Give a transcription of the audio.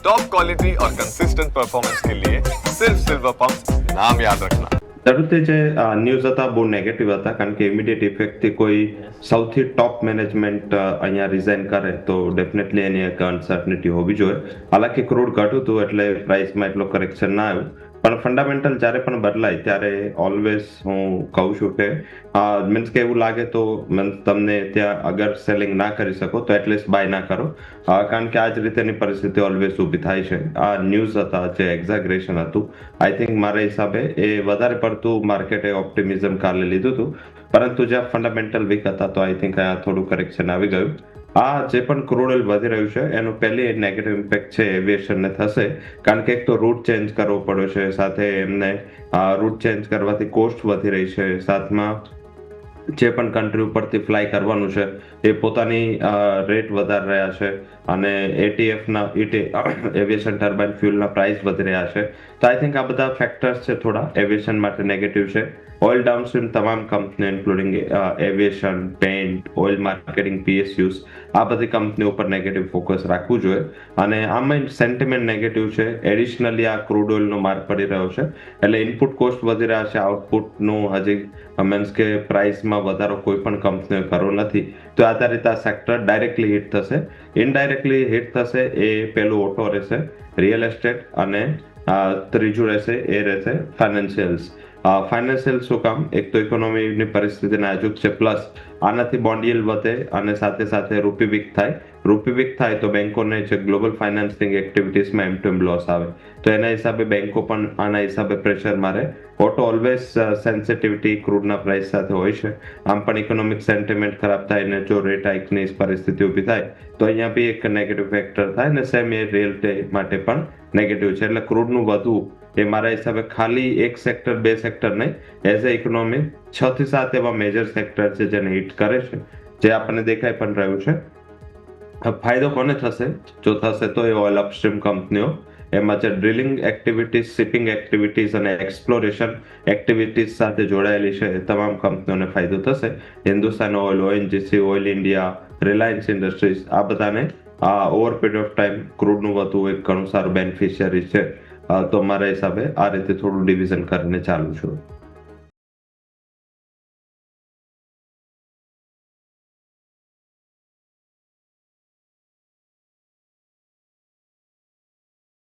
Top quality और consistent performance के लिए सिर्फ सिल्वर पंप नाम याद रखना। તરત જે ન્યૂઝ હતા બહુ નેગેટિવ હતા, કારણ કે ઇમિડિયેટ ઇફેક્ટથી કોઈ સૌથી ટોપ મેનેજમેન્ટ અહીંયા રિઝાઇન કરે તો ડેફિનેટલી એની એક અનસર્ટનિટી હોવી જોઈએ. હાલાકી ક્રૂડ ઘટ્યું હતું એટલે પ્રાઇસમાં એટલો કરેક્શન ના આવ્યું, પણ ફંડામેન્ટલ જ્યારે પણ બદલાય ત્યારે ઓલવેઝ હું કહું છું કે મીન્સ કે એવું લાગે તો તમને ત્યાં અગર સેલિંગ ના કરી શકો તો એટલીસ્ટ બાય ના કરો, કારણ કે આ જ રીતેની પરિસ્થિતિ ઓલવેઝ ઊભી થાય છે. આ ન્યૂઝ હતા જે એક્ઝાગ્રેશન હતું, આઈ થિંક મારા હિસાબે એ વધારે પડતું માર્કેટે ઓપ્ટિમિઝમ કાલે લીધું હતું, પરંતુ જ્યાં ફંડામેન્ટલ વીક હતા તો આઈ થિંક અહીંયા થોડું કરેક્શન આવી ગયું. આ જે પણ ક્રૂડ ઓઇલ વધી રહ્યું છે એનું પહેલી નેગેટિવ ઇમ્પેક્ટ છે એવિએશનને થશે, કારણ કે એક તો રૂટ ચેન્જ કરવો પડ્યો છે, સાથે એમને રૂટ ચેન્જ કરવાથી કોસ્ટ વધી રહી છે, સાથમાં જે પણ કન્ટ્રી ઉપરથી ફ્લાય કરવાનું છે એ પોતાની રેટ વધારી રહ્યા છે, અને એટીએફના એવિએશન ટર્બાઇન ફ્યુલના પ્રાઇસ વધી રહ્યા છે. તો આઈ થિંક આ બધા ફેક્ટર્સ છે થોડા એવિએશન માટે નેગેટિવ છે. ઓઇલ ડાઉનસ્ટ્રીમ તમામ કંપનીઓ including aviation, paint, oil marketing, PSUs, આ બધી કંપનીઓ ઉપર નેગેટિવ ફોકસ રાખવું જોઈએ. અને આમાં સેન્ટિમેન્ટ નેગેટિવ છે. એડિશનલી આ ક્રૂડ ઓઇલનો માર પડી રહ્યો છે, એટલે ઇનપુટ કોસ્ટ વધી રહ્યા છે, આઉટપુટનું હજી મીન્સ કે પ્રાઇસમાં વધારો કોઈ પણ કંપનીએ કરવો નથી, તો આધારિત આ સેક્ટર ડાયરેક્ટલી હિટ થશે. ઇનડાયરેક્ટલી હિટ થશે એ પેલું ઓટો રહેશે, રિયલ એસ્ટેટ, અને ત્રીજું રહેશે એ રહેશે ફાઇનાન્શિયલ્સ. ફાઇનાન્શિયલ શું કામ? એક તો ઇકોનોમીની પરિસ્થિતિ નાજુક છે, પ્લસ આનાથી બોન્ડ yield વધે અને સાથે સાથે રૂપી વીક થાય. રૂપી વીક થાય તો બેંકોને જે ગ્લોબલ ફાઇનાન્સિંગ એક્ટિવિટીઝમાં એમ લોસ આવે, તો એના હિસાબે બેંકો પણ આના હિસાબે પ્રેશર મારે. ઓટો ઓલવેઝ સેન્સિટિવિટી ક્રૂડના પ્રાઇસ સાથે હોય છે. આમ પણ ઇકોનોમિક સેન્ટિમેન્ટ ખરાબ થાય ને જો રેટ હાઇકની પરિસ્થિતિ ઊભી થાય તો અહીંયા બી એક નેગેટિવ ફેક્ટર થાય, ને સેમ એ રિયલ એસ્ટેટ માટે પણ નેગેટિવ છે. એટલે ક્રૂડનું વધવું એ મારા હિસાબે ખાલી એક સેક્ટર, બે સેક્ટર નહીં, એઝ એ ઇકોનોમી 6 થી 7 એવા મેજર સેક્ટર છે જેને હિટ કરે છે, જે આપણને દેખાઈ પણ રહ્યું છે. ફાયદો કોને થશે? જો થશે તો એ ઓઇલ અપસ્ટ્રીમ કંપનીઓ, એમાં જે ડ્રિલિંગ એક્ટિવિટીઝ, શિપિંગ એક્ટિવિટીઝ અને એક્સપ્લોરેશન એક્ટિવિટીઝ સાથે જોડાયેલી છે એ તમામ કંપનીઓને ફાયદો થશે. Hindustan oil, ONGC, oil India, Reliance industries, આ બધાને ઓવર પીરિયડ ઓફ ટાઈમ ક્રૂડનું વધવું એક ઘણું સારું બેનિફિશિયરી છે. તો મારા હિસાબે આ રીતે થોડું ડિવિઝન કરીને ચાલુ છું.